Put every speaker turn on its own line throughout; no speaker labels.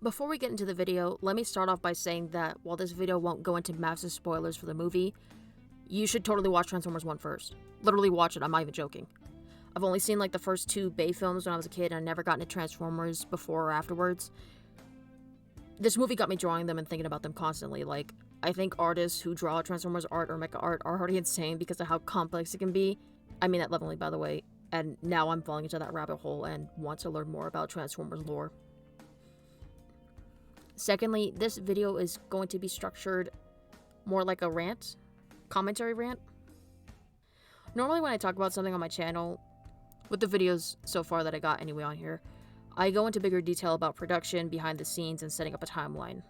Before we get into the video, let me start off by saying that while this video won't go into massive spoilers for the movie, you should totally watch Transformers 1 first. Literally watch it, I'm not even joking. I've only seen like the first two Bay films when I was a kid, and I never got into Transformers before or afterwards. This movie got me drawing them and thinking about them constantly. Like, I think artists who draw Transformers art or mecha art are already insane because of how complex it can be. I mean that lovingly, by the way, and now I'm falling into that rabbit hole and want to learn more about Transformers lore. Secondly, this video is going to be structured more like a rant, commentary rant. Normally when I talk about something on my channel, with the videos so far that I got anyway on here, I go into bigger detail about production, behind the scenes, and setting up a timeline.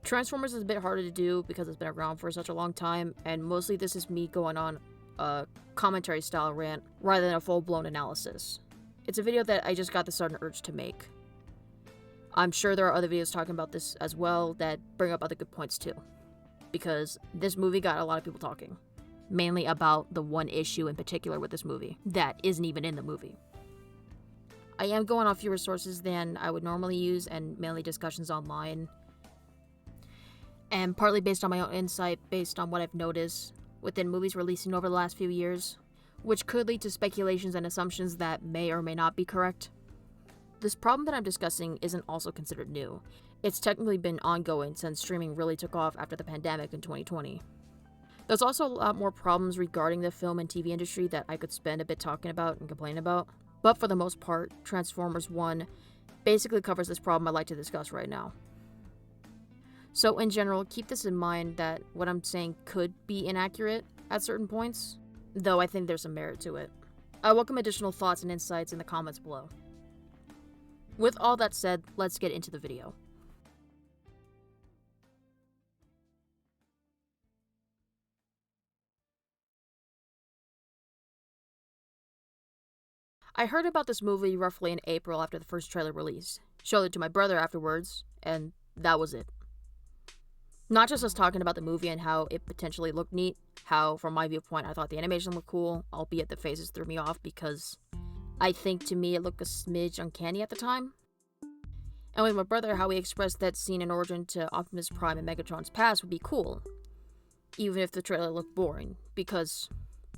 Transformers is a bit harder to do because it's been around for such a long time, and mostly this is me going on a commentary style rant rather than a full-blown analysis. It's a video that I just got the sudden urge to make. I'm sure there are other videos talking about this as well that bring up other good points too, because this movie got a lot of people talking, mainly about the one issue in particular with this movie that isn't even in the movie. I am going on fewer sources than I would normally use and mainly discussions online, and partly based on my own insight based on what I've noticed within movies releasing over the last few years, which could lead to speculations and assumptions that may or may not be correct. This problem that I'm discussing isn't also considered new. It's technically been ongoing since streaming really took off after the pandemic in 2020. There's also a lot more problems regarding the film and TV industry that I could spend a bit talking about and complaining about, but for the most part, Transformers 1 basically covers this problem I'd like to discuss right now. So in general, keep this in mind that what I'm saying could be inaccurate at certain points, though I think there's some merit to it. I welcome additional thoughts and insights in the comments below. With all that said, let's get into the video. I heard about this movie roughly in April after the first trailer release, showed it to my brother afterwards, and that was it. Not just us talking about the movie and how it potentially looked neat, how from my viewpoint I thought the animation looked cool, albeit the faces threw me off because I think to me it looked a smidge uncanny at the time. And with my brother, how he expressed that scene in Origin to Optimus Prime and Megatron's past would be cool, even if the trailer looked boring, because,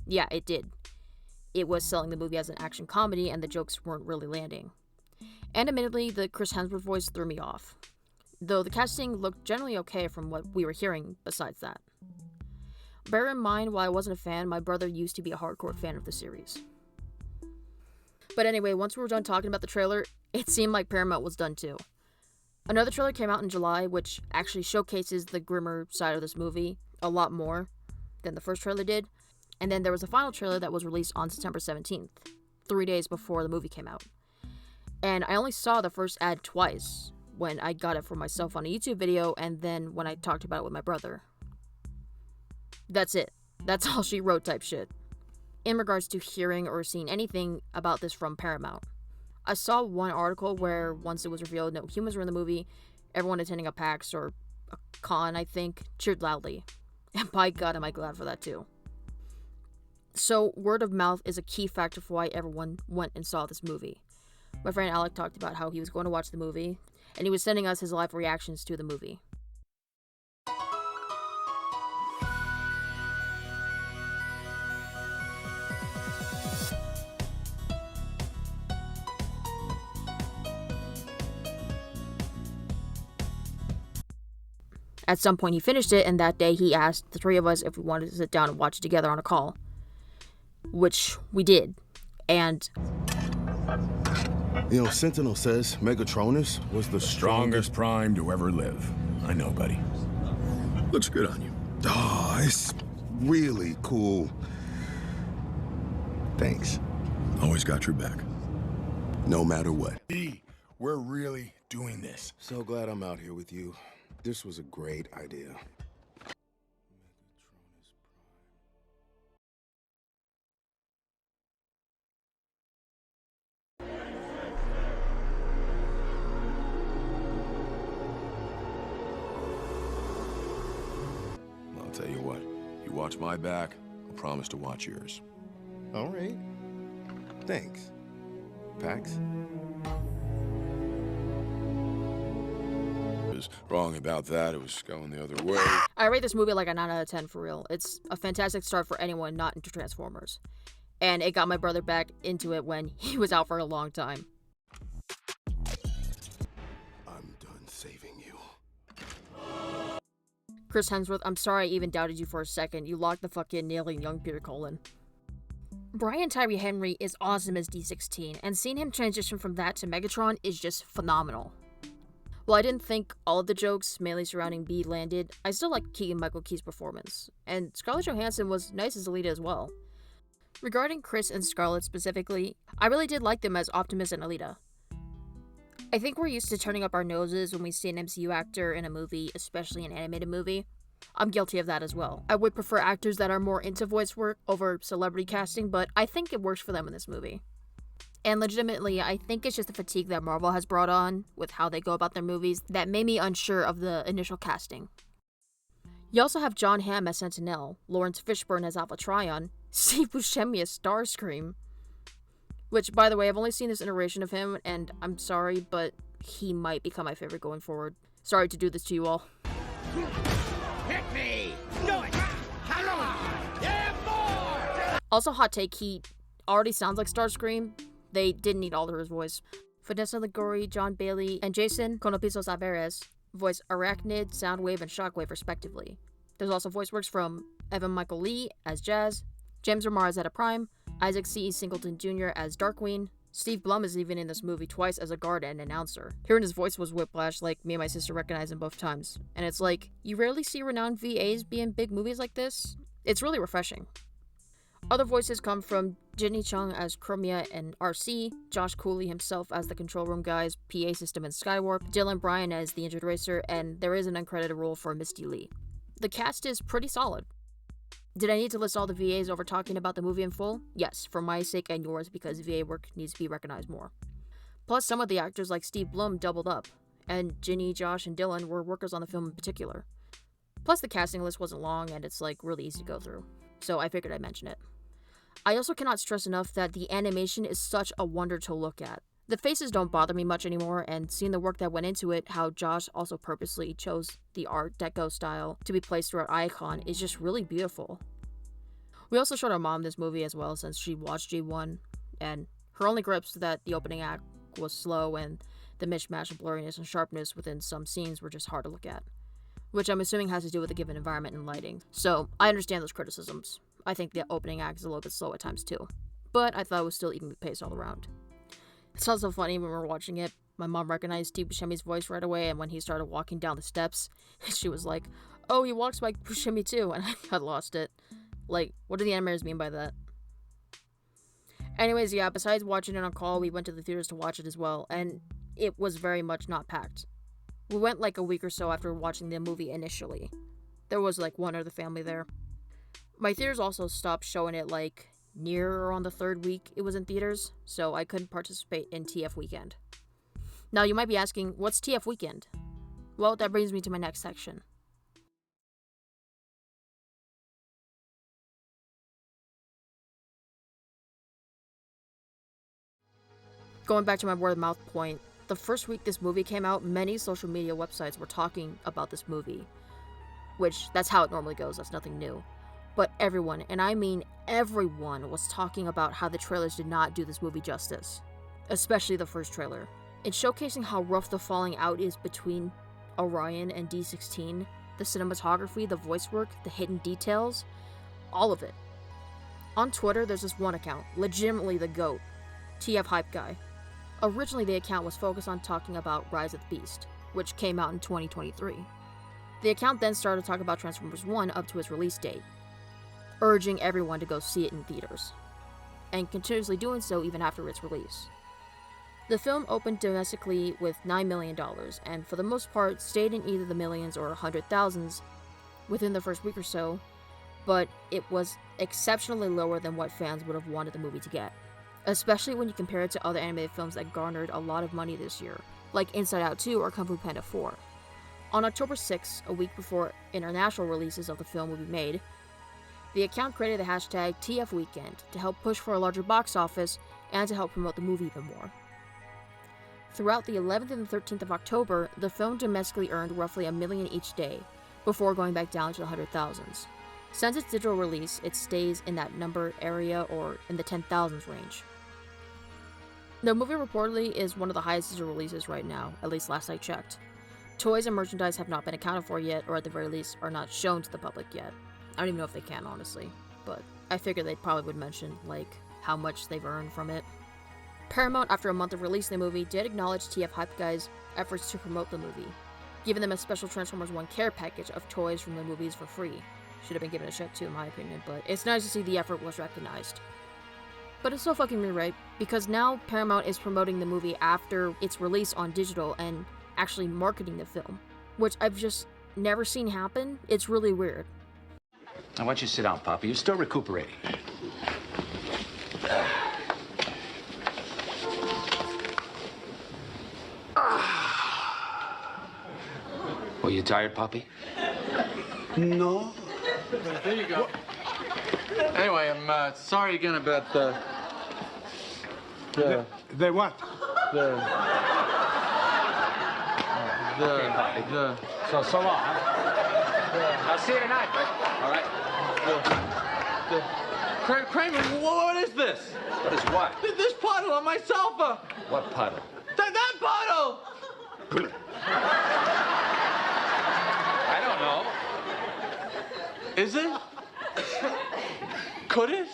yeah, it did. It was selling the movie as an action comedy, and the jokes weren't really landing. And admittedly, the Chris Hemsworth voice threw me off, though the casting looked generally okay from what we were hearing besides that. Bear in mind, while I wasn't a fan, my brother used to be a hardcore fan of the series. But anyway, once we were done talking about the trailer, it seemed like Paramount was done too. Another trailer came out in July, which actually showcases the grimmer side of this movie a lot more than the first trailer did. And then there was a final trailer that was released on September 17th, 3 days before the movie came out. And I only saw the first ad twice, when I got it for myself on a YouTube video, and then when I talked about it with my brother. That's it. That's all she wrote type shit. In regards to hearing or seeing anything about this from Paramount. I saw one article where once it was revealed no humans were in the movie, everyone attending a PAX or a con, I think, cheered loudly. And by God, am I glad for that too. So, word of mouth is a key factor for why everyone went and saw this movie. My friend Alec talked about how he was going to watch the movie, and he was sending us his live reactions to the movie. At some point he finished it, and that day he asked the three of us if we wanted to sit down and watch it together on a call. Which we did. And
you know, Sentinel says Megatronus was the
strongest prime to ever live. I know, buddy. Looks good on you.
Oh, it's really cool. Thanks.
Always got your back.
No matter what.
We're really doing this.
So glad I'm out here with you. This was a great idea.
I'll tell you what, you watch my back, I'll promise to watch yours.
All right. Thanks. Pax? was wrong about that. It was going the other way.
I rate this movie like a 9 out of 10 for real. It's a fantastic start for anyone not into Transformers. And it got my brother back into it when he was out for a long time.
I'm done saving you.
Chris Hemsworth, I'm sorry I even doubted you for a second. You locked the fucking nailing young Peter Cullen. Brian Tyree Henry is awesome as D16, and seeing him transition from that to Megatron is just phenomenal. While I didn't think all of the jokes, mainly surrounding B, landed, I still liked Keegan-Michael Key's performance, and Scarlett Johansson was nice as Alita as well. Regarding Chris and Scarlett specifically, I really did like them as Optimus and Alita. I think we're used to turning up our noses when we see an MCU actor in a movie, especially an animated movie. I'm guilty of that as well. I would prefer actors that are more into voice work over celebrity casting, but I think it works for them in this movie. And legitimately, I think it's just the fatigue that Marvel has brought on with how they go about their movies that made me unsure of the initial casting. You also have John Hamm as Sentinel, Lawrence Fishburne as Alpha Trion, Steve Buscemi as Starscream. Which, by the way, I've only seen this iteration of him, and I'm sorry, but he might become my favorite going forward. Sorry to do this to you all.
Hit me! Do it! Come on! Yeah, more!
Also, hot take, he already sounds like Starscream. They didn't need to alter his voice. Vanessa Liguri, John Bailey, and Jason Conopisos Alvarez voice Arachnid, Soundwave, and Shockwave respectively. There's also voice works from Evan Michael Lee as Jazz, James Remar as Zeta Prime, Isaac C. Singleton Jr. as Darkwing. Steve Blum is even in this movie twice as a guard and announcer. Hearing his voice was whiplash, like me and my sister recognized him both times. And it's like, you rarely see renowned VAs be in big movies like this. It's really refreshing. Other voices come from Jinny Chung as Chromia and RC, Josh Cooley himself as the control room guys, PA system and Skywarp, Dylan Bryan as the injured racer, and there is an uncredited role for Misty Lee. The cast is pretty solid. Did I need to list all the VAs over talking about the movie in full? Yes, for my sake and yours, because VA work needs to be recognized more. Plus, some of the actors like Steve Blum doubled up, and Ginny, Josh, and Dylan were workers on the film in particular. Plus, the casting list wasn't long, and it's like really easy to go through, so I figured I'd mention it. I also cannot stress enough that the animation is such a wonder to look at. The faces don't bother me much anymore, and seeing the work that went into it, how Josh also purposely chose the Art Deco style to be placed throughout Icon, is just really beautiful. We also showed our mom this movie as well since she watched G1, and her only grips that the opening act was slow and the mishmash of blurriness and sharpness within some scenes were just hard to look at, which I'm assuming has to do with the given environment and lighting. So I understand those criticisms. I think the opening act is a little bit slow at times too, but I thought it was still evenly paced all around. It's also funny when we were watching it, my mom recognized Steve Buscemi's voice right away, and when he started walking down the steps, she was like, "Oh, he walks like Buscemi too," and I had lost it. Like, what do the animators mean by that? Anyways, yeah, besides watching it on call, we went to the theaters to watch it as well, and it was very much not packed. We went like a week or so after watching the movie initially. There was like one other family there. My theaters also stopped showing it like near or on the third week it was in theaters, so I couldn't participate in TF Weekend. Now you might be asking, what's TF Weekend? Well, that brings me to my next section. Going back to my word of mouth point, the first week this movie came out, many social media websites were talking about this movie. Which, that's how it normally goes, that's nothing new. But everyone, and I mean everyone, was talking about how the trailers did not do this movie justice. Especially the first trailer. It's showcasing how rough the falling out is between Orion and D16, the cinematography, the voice work, the hidden details, all of it. On Twitter, there's this one account, legitimately the GOAT, TF Hype Guy. Originally, the account was focused on talking about Rise of the Beast, which came out in 2023. The account then started to talk about Transformers 1 up to its release date, urging everyone to go see it in theaters, and continuously doing so even after its release. The film opened domestically with $9 million, and for the most part stayed in either the millions or hundred thousands within the first week or so, but it was exceptionally lower than what fans would have wanted the movie to get, especially when you compare it to other animated films that garnered a lot of money this year, like Inside Out 2 or Kung Fu Panda 4. On October 6th, a week before international releases of the film would be made, the account created the hashtag TFWeekend to help push for a larger box office and to help promote the movie even more. Throughout the 11th and the 13th of October, the film domestically earned roughly $1 million each day, before going back down to the 100,000s. Since its digital release, it stays in that number area or in the 10,000s range. The movie reportedly is one of the highest digital releases right now, at least last I checked. Toys and merchandise have not been accounted for yet, or at the very least are not shown to the public yet. I don't even know if they can, honestly, but I figured they probably would mention, like, how much they've earned from it. Paramount, after a month of releasing the movie, did acknowledge TF Hype Guy's efforts to promote the movie, giving them a special Transformers 1 care package of toys from the movies for free. Should have been given a check too, in my opinion, but it's nice to see the effort was recognized. But it's so fucking me right, because now Paramount is promoting the movie after its release on digital and actually marketing the film, which I've just never seen happen. It's really weird.
Now, why don't you sit down, Papa? You're still recuperating. Well, you tired, Poppy?
No.
There you go. Anyway, I'm sorry again about the
what?
So long, huh? I'll see you tonight, bud. All right?
Kramer, what is this?
What is what?
This puddle on my sofa.
What puddle?
That puddle.
I don't know.
Is it? Could it?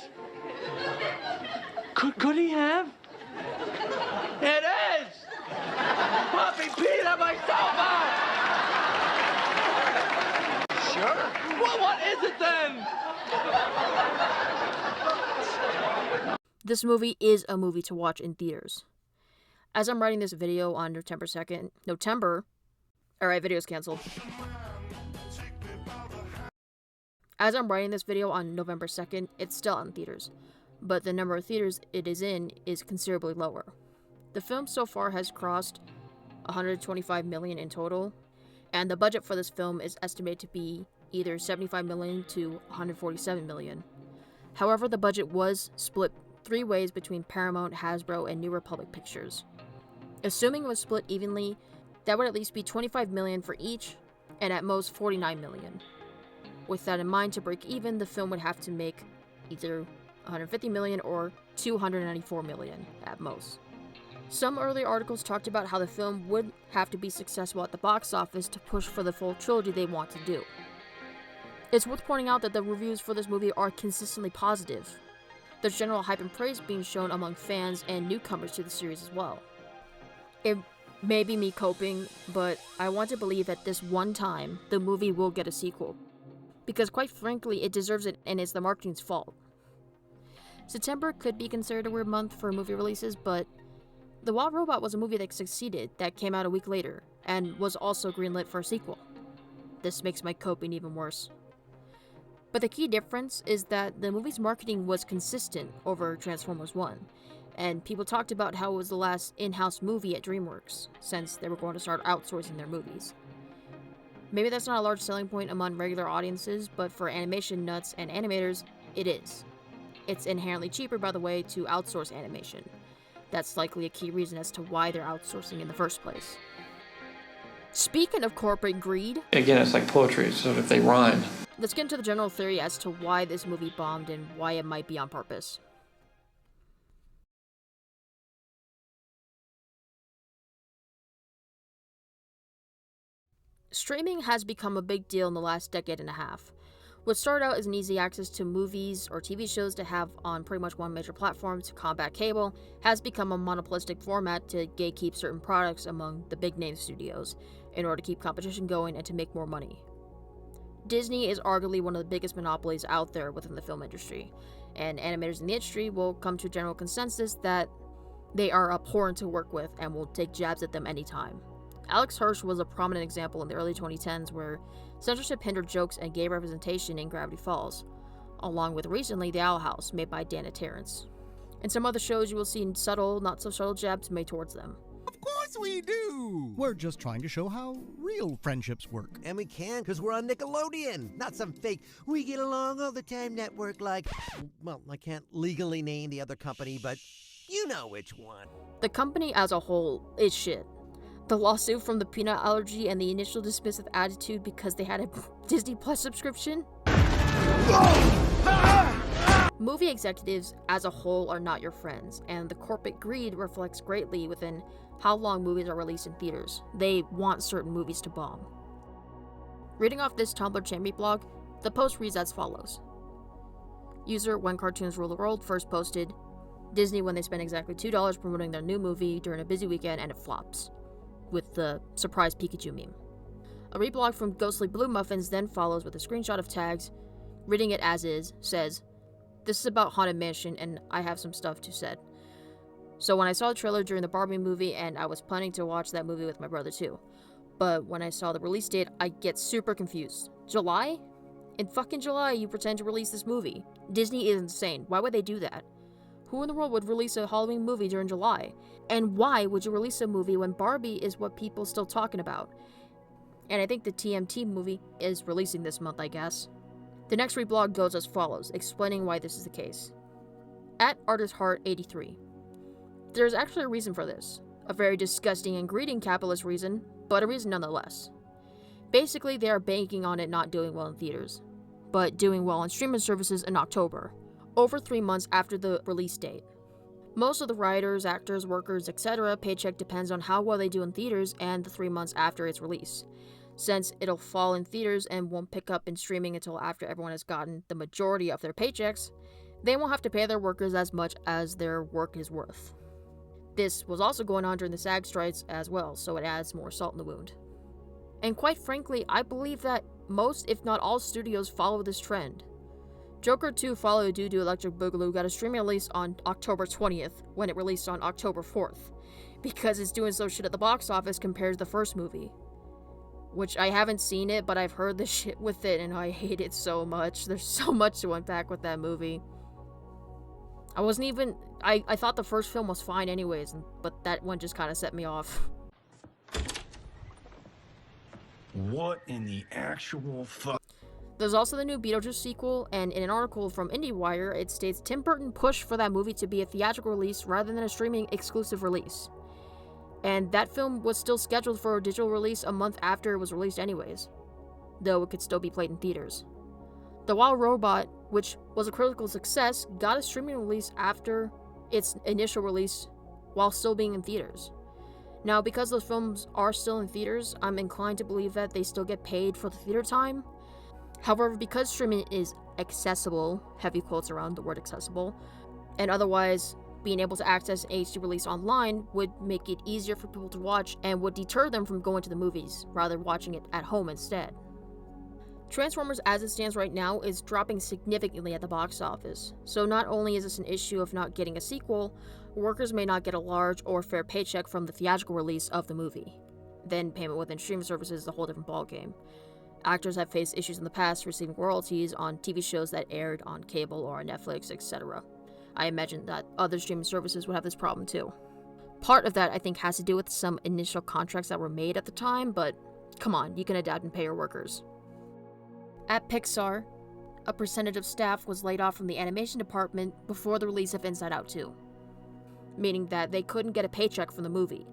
Could he have? It is! Puppy peed on my sofa!
Sure.
Well, what is it then?
This movie is a movie to watch in theaters. As I'm writing this video on November 2nd, alright, video's canceled. As I'm writing this video on November 2nd, it's still in theaters, but the number of theaters it is in is considerably lower. The film so far has crossed $125 million in total, and the budget for this film is estimated to be either $75 million to $147 million. However, the budget was split 3 ways between Paramount, Hasbro, and New Republic Pictures. Assuming it was split evenly, that would at least be $25 million for each, and at most $49 million. With that in mind, to break even, the film would have to make either $150 million or $294 million at most. Some early articles talked about how the film would have to be successful at the box office to push for the full trilogy they want to do. It's worth pointing out that the reviews for this movie are consistently positive. There's general hype and praise being shown among fans and newcomers to the series as well. It may be me coping, but I want to believe at this one time, the movie will get a sequel. Because quite frankly, it deserves it and it's the marketing's fault. September could be considered a weird month for movie releases, but The Wild Robot was a movie that succeeded, that came out a week later, and was also greenlit for a sequel. This makes my coping even worse. But the key difference is that the movie's marketing was consistent over Transformers 1, and people talked about how it was the last in-house movie at DreamWorks, since they were going to start outsourcing their movies. Maybe that's not a large selling point among regular audiences, but for animation nuts and animators, it is. It's inherently cheaper, by the way, to outsource animation. That's likely a key reason as to why they're outsourcing in the first place. Speaking of corporate greed...
Again, it's like poetry, so if they rhyme.
Let's get into the general theory as to why this movie bombed and why it might be on purpose. Streaming has become a big deal in the last decade and a half. What started out as an easy access to movies or TV shows to have on pretty much one major platform to combat cable has become a monopolistic format to gatekeep certain products among the big name studios in order to keep competition going and to make more money. Disney is arguably one of the biggest monopolies out there within the film industry, and animators in the industry will come to a general consensus that they are abhorrent to work with and will take jabs at them anytime. Alex Hirsch was a prominent example in the early 2010s where censorship hindered jokes and gay representation in Gravity Falls, along with recently The Owl House, made by Dana Terrence. In some other shows, you will see subtle, not-so-subtle jabs made towards them.
Of course we do! We're just trying to show how real friendships work.
And we can, because we're on Nickelodeon, not some fake we get along all the time network like... Well, I can't legally name the other company, but You know which one.
The company as a whole is shit. The lawsuit from the peanut allergy and the initial dismissive attitude because they had a Disney Plus subscription. Movie executives as a whole are not your friends, and the corporate greed reflects greatly within how long movies are released in theaters. They want certain movies to bomb. Reading off this Tumblr champion blog, the post reads as follows. User When Cartoons Rule the World first posted, Disney when they spend exactly $2 promoting their new movie during a busy weekend and it flops, with the surprise Pikachu meme. A reblog from Ghostly Blue Muffins then follows with a screenshot of tags. Reading it as is, says, this is about Haunted Mansion and I have some stuff to say. So when I saw the trailer during the Barbie movie and I was planning to watch that movie with my brother too. But when I saw the release date, I get super confused. July? In fucking July, you pretend to release this movie. Disney is insane. Why would they do that? Who in the world would release a Halloween movie during July? And why would you release a movie when Barbie is what people still talking about? And I think the TMT movie is releasing this month, I guess. The next reblog goes as follows, explaining why this is the case. At ArtistHeart83. There is actually a reason for this. A very disgusting and greedy capitalist reason, but a reason nonetheless. Basically, they are banking on it not doing well in theaters, but doing well on streaming services in October, over 3 months after the release date. Most of the writers, actors, workers, etc. paycheck depends on how well they do in theaters and the 3 months after its release. Since it'll fall in theaters and won't pick up in streaming until after everyone has gotten the majority of their paychecks, they won't have to pay their workers as much as their work is worth. This was also going on during the SAG strikes as well, so it adds more salt in the wound. And quite frankly, I believe that most, if not all, studios follow this trend. Joker 2 followed due to Electric Boogaloo got a streaming release on October 20th, when it released on October 4th, because it's doing so shit at the box office compared to the first movie. Which I haven't seen it, but I've heard the shit with it, and I hate it so much. There's so much to unpack with that movie. I thought the first film was fine anyways, but that one just kind of set me off.
What in the actual fuck?
There's also the new Beetlejuice sequel, and in an article from IndieWire, it states Tim Burton pushed for that movie to be a theatrical release rather than a streaming exclusive release. And that film was still scheduled for a digital release a month after it was released anyways, though it could still be played in theaters. The Wild Robot, which was a critical success, got a streaming release after its initial release while still being in theaters. Now, because those films are still in theaters, I'm inclined to believe that they still get paid for the theater time. However, because streaming is accessible, heavy quotes around the word accessible, and otherwise being able to access an HD release online would make it easier for people to watch and would deter them from going to the movies, rather watching it at home instead. Transformers as it stands right now is dropping significantly at the box office, so not only is this an issue of not getting a sequel, workers may not get a large or fair paycheck from the theatrical release of the movie. Then payment within streaming services is a whole different ballgame. Actors have faced issues in the past receiving royalties on TV shows that aired on cable or on Netflix, etc. I imagine that other streaming services would have this problem too. Part of that, I think, has to do with some initial contracts that were made at the time, but come on, you can adapt and pay your workers. At Pixar, a percentage of staff was laid off from the animation department before the release of Inside Out 2, meaning that they couldn't get a paycheck from the movie.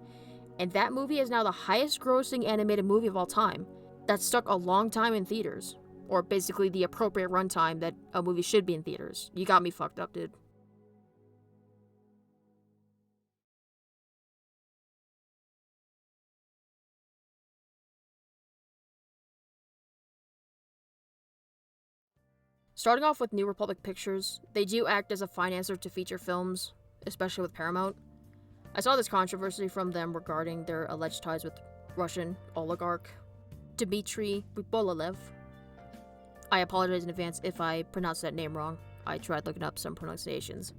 And that movie is now the highest grossing animated movie of all time, that stuck a long time in theaters, or basically the appropriate runtime that a movie should be in theaters. You got me fucked up, dude. Starting off with New Republic Pictures, they do act as a financer to feature films, especially with Paramount. I saw this controversy from them regarding their alleged ties with Russian oligarch Dmitry Ripolalev. I apologize in advance if I pronounced that name wrong. I tried looking up some pronunciations.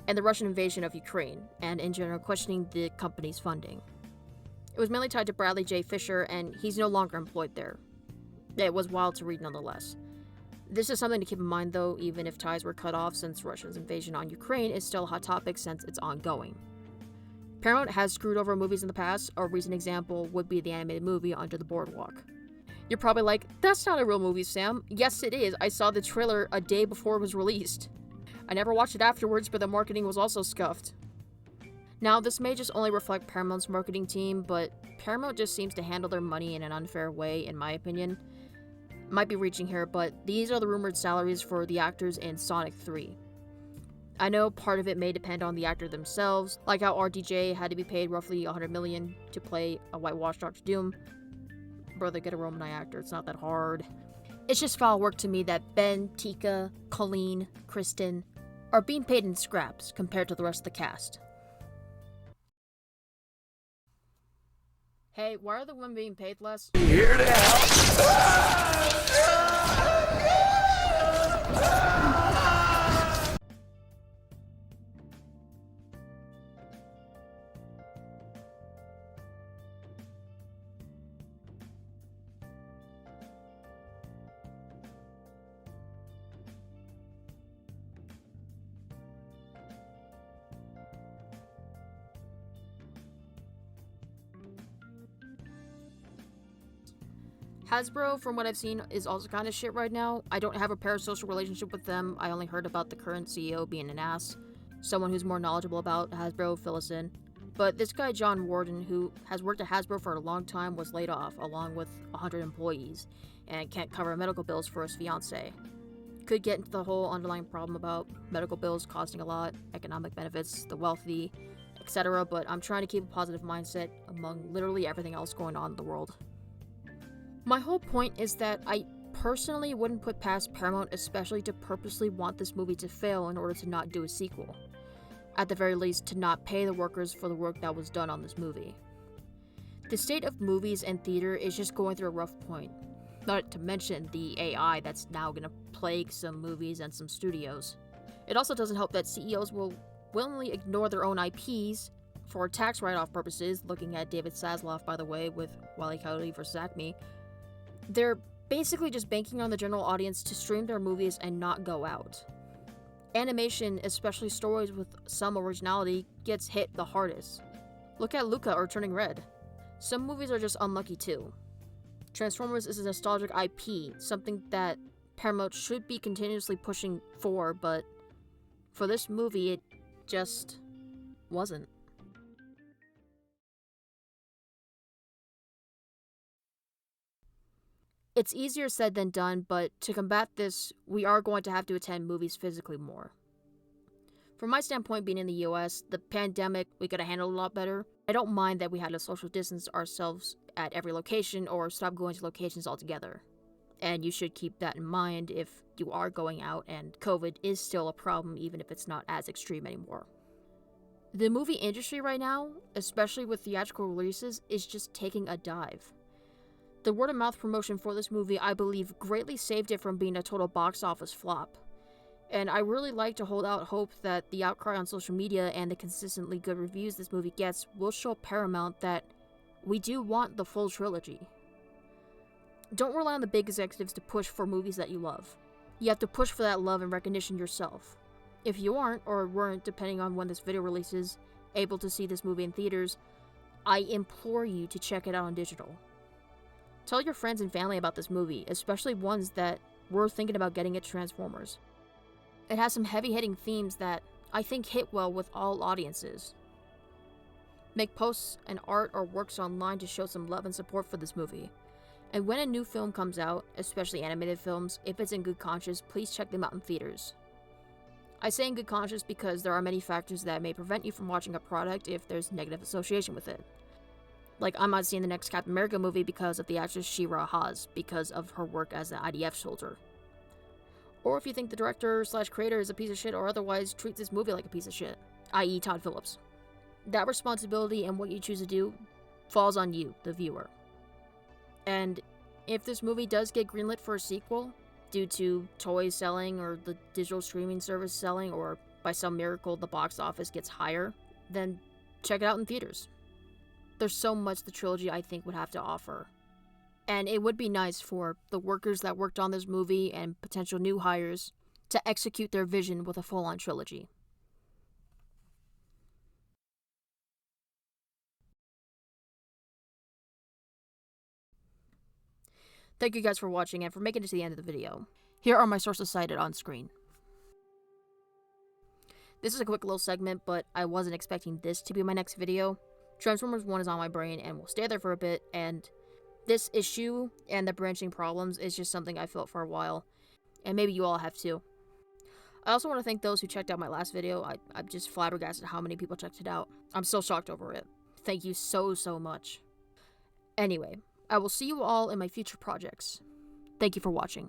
And the Russian invasion of Ukraine, and in general questioning the company's funding. It was mainly tied to Bradley J. Fisher, and he's no longer employed there. It was wild to read nonetheless. This is something to keep in mind though, even if ties were cut off, since Russia's invasion on Ukraine is still a hot topic since it's ongoing. Paramount has screwed over movies in the past. A recent example would be the animated movie Under the Boardwalk. You're probably like, that's not a real movie, Sam. Yes, it is. I saw the trailer a day before it was released. I never watched it afterwards, but the marketing was also scuffed. Now, this may just only reflect Paramount's marketing team, but Paramount just seems to handle their money in an unfair way, in my opinion. Might be reaching here, but these are the rumored salaries for the actors in Sonic 3. I know part of it may depend on the actor themselves, like how RDJ had to be paid roughly $100 million to play a whitewashed Dr. Doom. Brother, get a Roman actor, it's not that hard. It's just foul work to me that Ben, Tika, Colleen, Kristen are being paid in scraps compared to the rest of the cast. Hey, why are the women being paid less?
Here to help.
Hasbro, from what I've seen, is also kind of shit right now. I don't have a parasocial relationship with them. I only heard about the current CEO being an ass. Someone who's more knowledgeable about Hasbro, fill us in. But this guy, John Warden, who has worked at Hasbro for a long time, was laid off, along with 100 employees, and can't cover medical bills for his fiancée. Could get into the whole underlying problem about medical bills costing a lot, economic benefits, the wealthy, etc., but I'm trying to keep a positive mindset among literally everything else going on in the world. My whole point is that I personally wouldn't put past Paramount, especially to purposely want this movie to fail in order to not do a sequel. At the very least, to not pay the workers for the work that was done on this movie. The state of movies and theater is just going through a rough point. Not to mention the AI that's now gonna plague some movies and some studios. It also doesn't help that CEOs will willingly ignore their own IPs for tax write-off purposes, looking at David Zasloff, by the way, with Wile E. Coyote vs. Acme. They're basically just banking on the general audience to stream their movies and not go out. Animation, especially stories with some originality, gets hit the hardest. Look at Luca or Turning Red. Some movies are just unlucky too. Transformers is a nostalgic IP, something that Paramount should be continuously pushing for, but for this movie, it just wasn't. It's easier said than done, but to combat this, we are going to have to attend movies physically more. From my standpoint, being in the US, the pandemic, we could have handled a lot better. I don't mind that we had to social distance ourselves at every location or stop going to locations altogether. And you should keep that in mind if you are going out and COVID is still a problem even if it's not as extreme anymore. The movie industry right now, especially with theatrical releases, is just taking a dive. The word-of-mouth promotion for this movie, I believe, greatly saved it from being a total box office flop. And I really like to hold out hope that the outcry on social media and the consistently good reviews this movie gets will show Paramount that we do want the full trilogy. Don't rely on the big executives to push for movies that you love. You have to push for that love and recognition yourself. If you aren't, or weren't, depending on when this video releases, able to see this movie in theaters, I implore you to check it out on digital. Tell your friends and family about this movie, especially ones that were thinking about getting it Transformers. It has some heavy-hitting themes that I think hit well with all audiences. Make posts and art or works online to show some love and support for this movie. And when a new film comes out, especially animated films, if it's in good conscience, please check them out in theaters. I say in good conscience because there are many factors that may prevent you from watching a product if there's negative association with it. Like, I'm not seeing the next Captain America movie because of the actress Shira Haas, because of her work as an IDF soldier. Or if you think the director/creator is a piece of shit or otherwise treats this movie like a piece of shit, i.e. Todd Phillips. That responsibility and what you choose to do falls on you, the viewer. And if this movie does get greenlit for a sequel, due to toys selling or the digital streaming service selling, or by some miracle the box office gets higher, then check it out in theaters. There's so much the trilogy I think would have to offer. And it would be nice for the workers that worked on this movie and potential new hires to execute their vision with a full-on trilogy. Thank you guys for watching and for making it to the end of the video. Here are my sources cited on screen. This is a quick little segment, but I wasn't expecting this to be my next video. Transformers 1 is on my brain and will stay there for a bit, and this issue and the branching problems is just something I felt for a while, and maybe you all have too. I also want to thank those who checked out my last video. I'm just flabbergasted how many people checked it out. I'm still shocked over it. Thank you so much. Anyway, I will see you all in my future projects. Thank you for watching.